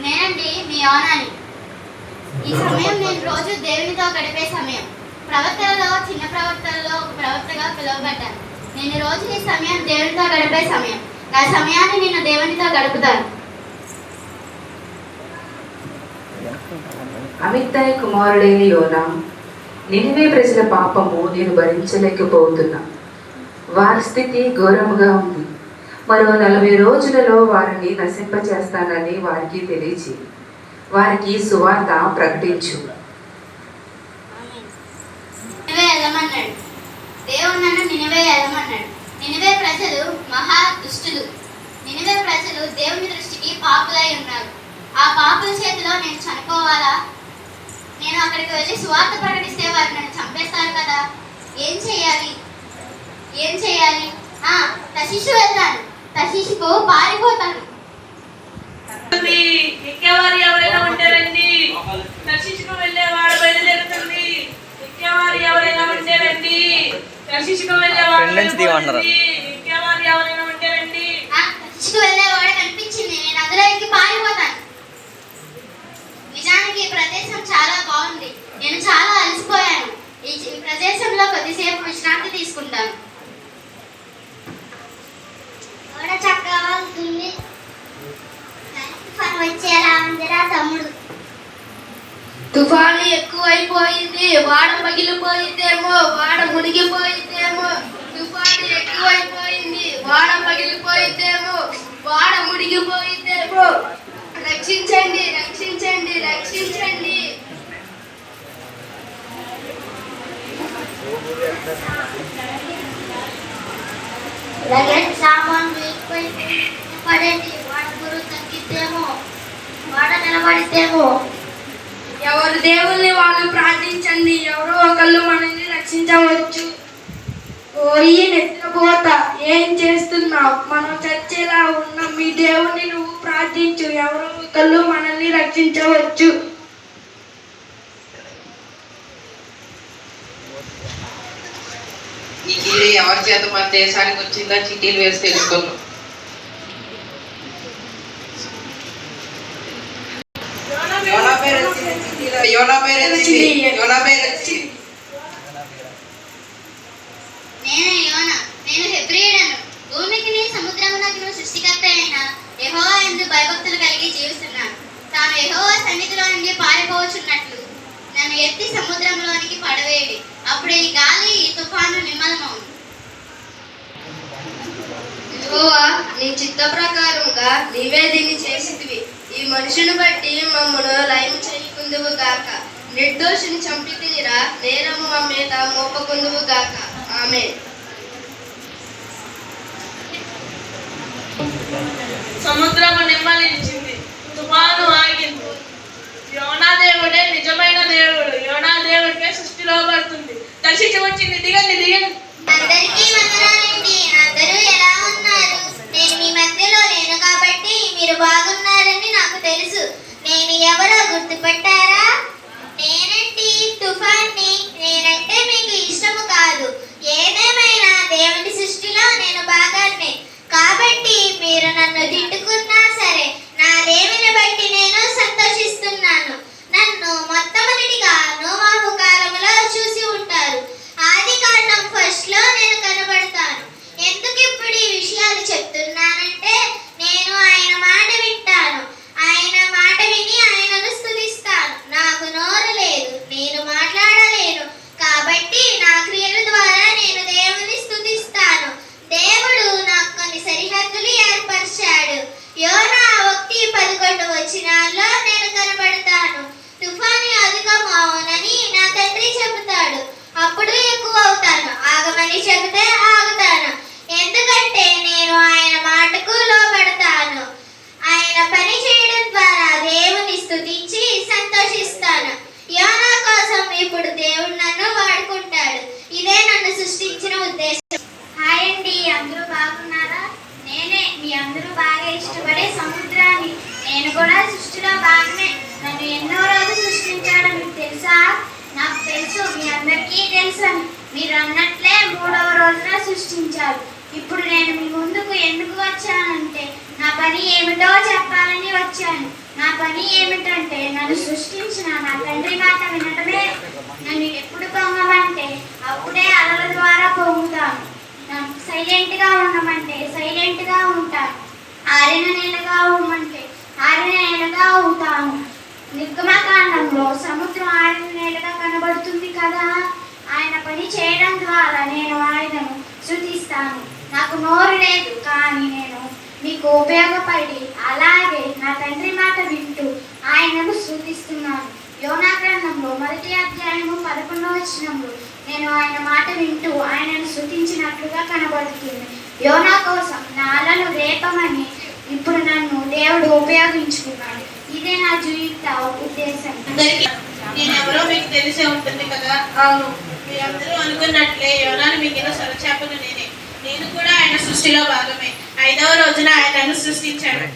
నేనండి మీ యోనాని. ఈ సమయం నేను రోజు దేవునితో గడిపే సమయం. ప్రవక్తలలో చిన్న ప్రవక్తలలో ఒక ప్రవక్తగా పిలువబడ్డాను. నేను రోజు ఈ సమయం దేవునితో గడిపే సమయం. నా సమయాన్ని నేను దేవునితో గడుపుతాను. అమిత్తాయి కుమారుడైన యోనా, నినివే ప్రజల పాపము నేను భరించలేకపోతున్నా. వారి స్థితి ఘోరముగా ఉంది. మరో 40 రోజులలో వారిని నశింపచేస్తానని వారికి తెలియచి వారికి సువార్త ప్రకటించు. దేవుడు నన్ను నినివే వెళ్ళమన్నాడు. నినివే ప్రజలు మహా దుష్టులు. నినివే ప్రజలు దేవుని దృష్టికి పాపులై ఉన్నారు. ఆ పాపుల చేతిలో నేను చనిపోవాలా? నేను అక్కడికి వెళ్ళి సువార్త ప్రకటిస్తే వారు నన్ను చంపేస్తారు కదా. ఏం చేయాలి? తశీషు వెళ్తాను. తశీషుకు పారిపోతాను. ఎక్కేవారు ఎవరైనా ఉంటే రండి. తర్షీషుకు వెళ్ళే వాడు బయలుదేరుతుంది. ఎక్కేవారు ఎవరైనా ఉంటే రండి. తర్షీషుకు వెళ్ళే వాడు ఎక్కేవారు ఎవరైనా ఉంటే రండి. తర్షీషుకు వెళ్ళే వాడు కనిపించింది. నేను అందులో ఎక్కి పారిపోతాను. నిజానికి ఈ ప్రదేశం చాలా బాగుంది. నేను చాలా అలసిపోయాను. ఈ ప్రదేశంలో కొద్దిసేపు విశ్రాంతి తీసుకుంటాను. చక్కగా ఉంటుంది. వచ్చేలా ఉందిరా తమ్ముడు. తుఫాను ఎక్కువైపోయింది. వాడ పగిలిపోయిందేమో, వాడ మునిగిపోయిందేమో. తుఫాను ఎక్కువైపోయింది. వాడ పగిలిపోయిందేమో, వాడ మునిగిపోయిందేమో. రక్షించండి, రక్షించండి, రక్షించండి. లగేజ్ సామాన్లు పడేది. వాడ గురువు తగ్గిద్దేమో, వాడ నిలబడిద్దేమో. ఎవరు దేవుల్ని వాళ్ళు ప్రార్థించండి. ఎవరో ఒకళ్ళు మనల్ని రక్షించవచ్చు. ఓయి నిద్రపోతా, ఏం చేస్తున్నావు? మనం చచ్చేలా ఉన్న మీ దేవుణ్ణి నువ్వు ప్రార్థించు. ఎవరో ఒకళ్ళు మనల్ని రక్షించవచ్చు. ఈ గిరి ఎవరి చేత మన దేశానికి వచ్చిందో చీటీలు వేసి తెలుసుకున్నాం. నేను హెబ్రీయుడను. భూమికి సముద్రమునకు సృష్టికర్త అయిన యెహోవా యందు భయభక్తులు కలిగి జీవిస్తున్నాను. తాను యెహోవా సన్నిధిలో నుండి పారిపోవచ్చున్నట్లు నన్ను ఎత్తి సముద్రంలోనికి పడవేయండి. అప్పుడు ఈ గాలి ఈ తుఫాను నిమ్మలమవును. యెహోవా, నీ చిత్త ప్రకారముగా నీవే దీన్ని చేసితివి. ఈ మనుషుని బట్టి మమ్మను లయం చేయకుందువు గాక. నిర్దోషిని చంపితినిరా, నేరము మా మీద మోపకుందువు గాక. ఆమేన్. సముద్రము నిమ్మలించింది, తుఫాను ఆగింది. యోనా దేవుడే నిజమైన దేవుడు. యోనా దేవుడికే సృష్టిలో పడుతుంది. తర్షీషు వచ్చింది. దిగండి, దిగండి. అందరికీ వందనాలండి. అందరూ ఎలా ఉన్నారు? నేను మీ మధ్యలో లేను కాబట్టి మీరు బాగున్నారని నాకు తెలుసు. నేను ఎవరో గుర్తుపట్టారా? నేనండి తుఫాన్ని. నేనంటే మీకు ఇష్టము కాదు. ఏదేమైనా దేవుని సృష్టిలో నేను భాగాన్ని. కాబట్టి మీరు నన్ను తిట్టుకున్నా సరే నా దేవుని బట్టి నేను సంతోషిస్తున్నాను. నన్ను మొట్టమొదటిగా నోవాహు కాలంలో చూసి ఉంటారు. ఆదికాండం ఫస్ట్ లో నేను కనబడతాను. ఎందుకు ఇప్పుడు ఈ విషయాలు చెప్తున్నానంటే నేను ఆయన మాట వింటాను. ఆయన మాట విని ఆయనను స్తుతిస్తాను. నాకు నోరు లేదు, నేను మాట్లాడలేను. కాబట్టి నా క్రియల ద్వారా నేను దేవుని స్తుతిస్తాను. దేవుడు నాకు కొన్ని సరిహద్దులు ఏర్పరిచాడు. యోనా 1:11 వచనాల్లో నేను కనబడతాను. తుఫాను అధికం అవునని నా తండ్రి చెబుతాడు. అప్పుడు ఎక్కువ అవుతాను. ఆగమని చెబితే ఆగుతాను. ఎందుకంటే నేను ఆయన మాటకు లోబడతాను. ఆయన పని చేయడం ద్వారా దేవుని స్తుతించి సంతోషిస్తాను. యోనా కోసం ఇప్పుడు దేవుడు నన్ను వాడుకుంటాడు. ఇదే నన్ను సృష్టించిన ఉద్దేశం. హాయ్ అండి, అందరూ బాగున్నారా? నేనే మీ అందరూ బాగా ఇష్టపడే సముద్రాన్ని. నేను కూడా సృష్టిలో భాగమే. నన్ను ఎన్నో రోజులు సృష్టించాడో మీకు తెలుసా? నాకు తెలుసు, మీ అందరికీ తెలుసు. మీరు అన్నట్లే 3వ రోజున సృష్టించారు. ఇప్పుడు నేను మీ ముందుకు ఎందుకు వచ్చానంటే నా పని ఏమిటో చెప్పాలని వచ్చాను. నా పని ఏమిటంటే నన్ను సృష్టించిన నా తండ్రి మాట వినడమే. నన్ను ఎప్పుడు పొంగమంటే అప్పుడే అలల ద్వారా పొంగుతాను. సైలెంట్గా ఉండమంటే సైలెంట్గా ఉంటాను. ఆరిన నేలగా ఉండమంటే ఆరిన నేలగా ఉంటాను. నిర్గమకాండంలో సముద్రం ఆరిన నేలగా కనబడుతుంది కదా. ఆయన పని చేయడం ద్వారా నేను ఆయనను స్తుతిస్తాను. నాకు నోరు లేదు, కానీ నేను మీకు ఉపయోగపడి అలాగే నా తండ్రి మాట వింటూ ఆయనను స్తుతిస్తున్నాను. యోనా గ్రంథంలో 1వ అధ్యాయము 11వ వచనంలో నేను ఆయన మాట వింటూ ఆయనను స్తుతించినట్లుగా కనబడుతుంది. యోనా కోసం నా అలలు రేపమని ఇప్పుడు నన్ను దేవుడు ఉపయోగించుకున్నాడు. ఇదే నా జీవిత ఉద్దేశం. నేను ఎవరో మీకు తెలిసే ఉంటుంది కదా. అవును, మీరందరూ అనుకున్నట్లే యోనాను మింగిన సొరచేపను నేనే. నేను కూడా ఆయన సృష్టిలో భాగమే. 5వ రోజున ఆయనను సృష్టించాడు.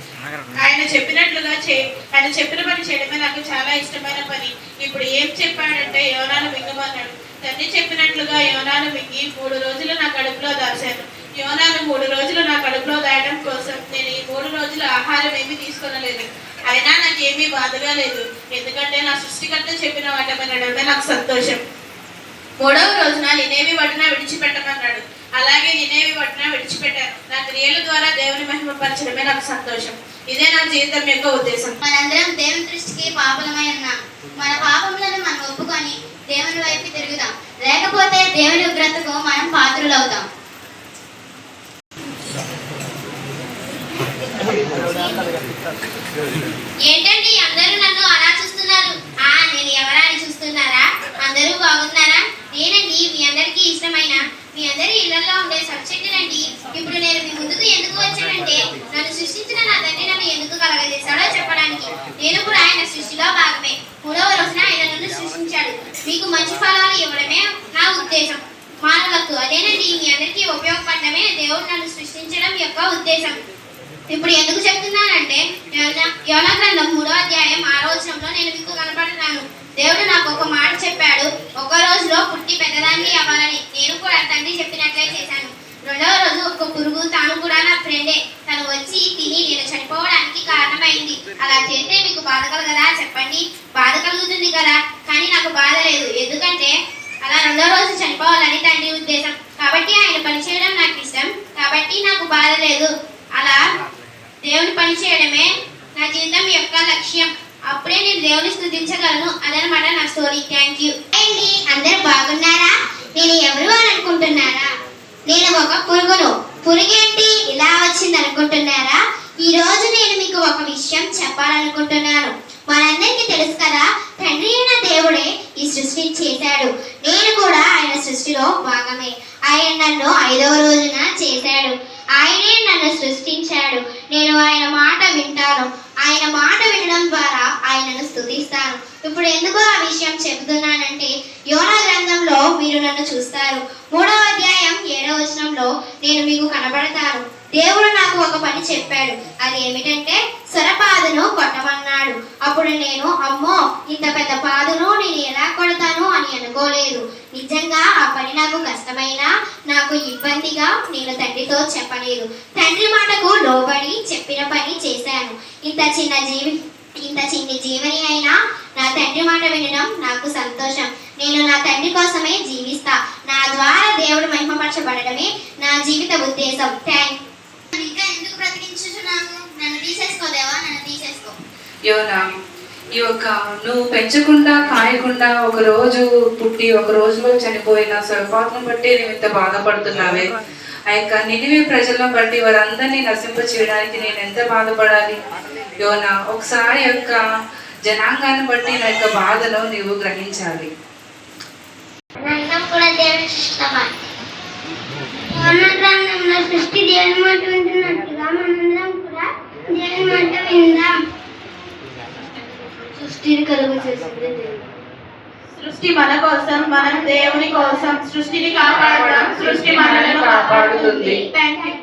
ఆయన చెప్పిన పని చేయడమే నాకు చాలా ఇష్టమైన పని. ఇప్పుడు ఏం చెప్పాడంటే యోనాను మింగమన్నాడు. తండ్రి చెప్పినట్లుగా యోనాను మింగి 3 రోజులు నా కడుపులో దాచాను. యోనాను 3 రోజులు నా కడుపులో దాయడం కోసం నేను ఈ 3 రోజులు ఆహారం ఏమీ తీసుకొనలేదు. అయినా నాకేమీ బాధగా లేదు, ఎందుకంటే నా సృష్టికర్త చెప్పిన మాట వినడమే నాకు సంతోషం. 3వ రోజున నినేవి వడ్డున విడిచిపెట్టమన్నాడు. అలాగే నినేవి వడ్డున విడిచిపెట్టాను. నా క్రియల ద్వారా దేవుని మహిమపరచడమే నాకు సంతోషం. ఇదే నా జీవితం యొక్క ఉద్దేశం. మనందరం దేవుని దృష్టికి పాపలమై ఉన్నాం. మన పాపములను మనం ఒప్పుకొని దేవుని వైపు తిరుగుదాం. లేకపోతే దేవుని ఉగ్రతకు మనం పాత్రులవుతాం. ఏంటండి అందరూ నన్ను అలా చూస్తున్నారు? నేను ఎవరా అని చూస్తున్నారా? అందరూ బాగున్నారా? నేనండి మీ అందరికీ ఇష్టమైన మీ అందరి ఇళ్లలో ఉండే సబ్జెక్టునండి. ఇప్పుడు నేను మీ ముందుకు ఎందుకు వచ్చానంటే నన్ను సృష్టించిన నా తండ్రి నన్ను ఎందుకు కలగజేశాడో చెప్పడానికి. నేను కూడా ఆయన సృష్టిలో భాగమే. 3వ రోజున ఆయన నన్ను సృష్టించాడు. మీకు మంచి ఫలాలు ఇవ్వడమే నా ఉద్దేశం. మానవులకు అదేనండి మీ అందరికీ ఉపయోగపడమే దేవుడు నన్ను సృష్టించడం యొక్క ఉద్దేశం. ఇప్పుడు ఎందుకు చెప్తున్నానంటే యోనా గ్రంథం 3వ అధ్యాయం 6వ వచనంలో నేను మీకు కనపడుతున్నాను. దేవుడు నాకు ఒక మాట చెప్పాడు. 1 రోజులో పుట్టి పెద్దదాన్ని అవ్వాలని. నేను కూడా తండ్రి చెప్పినట్లే చేశాను. 2వ రోజు ఒక పురుగు, తాను కూడా నా ఫ్రెండే, తను వచ్చి తిని నేను చనిపోవడానికి కారణమైంది. అలా చేస్తే మీకు బాధ కలగదా? చెప్పండి. బాధ కలుగుతుంది కదా, కానీ నాకు బాధ లేదు. ఎందుకంటే అలా 2వ రోజు చనిపోవాలని తండ్రి ఉద్దేశం. కాబట్టి ఆయన పని చేయడం నాకు ఇష్టం, కాబట్టి నాకు బాధ లేదు. అలా దేవుని పని చేయడమే నా జీవితం యొక్క లక్ష్యం. అప్పుడే నేను దేవుని స్తుతించగలను. అదనమాట నా స్టోరీ. Thank you. అందరు బాగున్నారా? నేను ఎవరు అని అనుకుంటున్నారా? నేను ఒక పురుగును. పురుగేంటి ఇలా వచ్చింది అనుకుంటున్నారా? ఈ రోజు నేను మీకు ఒక విషయం చెప్పాలనుకుంటున్నాను. మనందరికీ తెలుసు కదా, తండ్రి అయిన దేవుడే ఈ సృష్టిని చేశాడు. నేను కూడా ఆయన సృష్టిలో భాగమే. ఆయన నన్ను 5వ రోజున చేశాడు. ఆయనే నన్ను సృష్టించాడు. నేను ఆయన మాట వింటాను. ఆయన మాట వినడం ద్వారా ఆయనను స్తుతిస్తాను. ఇప్పుడు ఎందుకు ఆ విషయం చెబుతున్నానంటే యోనా గ్రంథంలో మీరు నన్ను చూస్తారు. 3వ అధ్యాయం 7వ వచనంలో నేను మీకు కనబడతాను. దేవుడు నాకు ఒక పని చెప్పాడు. అది ఏమిటంటే సొరపాదును కొట్టమన్నాడు. అప్పుడు నేను అమ్మో, ఇంత పెద్ద పాదును నేను ఎలా కొడతాను అని అనుకోలేదు. నిజంగా ఆ పని నాకు కష్టమైనా నాకు ఇబ్బందిగా నేను తండ్రితో చెప్పలేదు. తండ్రి మాటకు లోబడి చెప్పిన పని చేశాను. ఇంత చిన్ని జీవని అయినా నా తండ్రి మాట వినడం నాకు సంతోషం. నేను నా తండ్రి కోసమే జీవిస్తా. నా ద్వారా దేవుడు మహిమపరచబడడమే నా జీవిత ఉద్దేశం. ఇంకా ఎందుకు బ్రతికించుచున్నాను? నన్ను తీసేసుకోదేవా, నన్ను తీసేసుకో. యోనా, ఈ యొక్క నువ్వు పెంచకుండా కాయకుండా 1 రోజు పుట్టి 1 రోజులో చనిపోయిన సొరపాటును బట్టి నువ్వు ఇంత బాధపడుతున్నావే. ఆ యొక్క నినివే ప్రజలను బట్టి వారందరినీ నశింప చేయడానికి నేను ఎంత బాధపడాలి? యోనా, ఒకసారి యొక్క జనాంగాన్ని బట్టి నా యొక్క బాధను నీవు గ్రహించాలి. కూడా దేవుని ఇష్టమా? యోనా గ్రంథంలో సృష్టి దేవుని మాట వింటున్నట్టుగా మనందరం కూడా దేవుని మాట విందాం. సృష్టిని కలుగు చేసింది దేవుడు. సృష్టి మన కోసం, మనం దేవుని కోసం. సృష్టిని కాపాడదాం, సృష్టి మనల్ని కాపాడుతుంది. Thank you.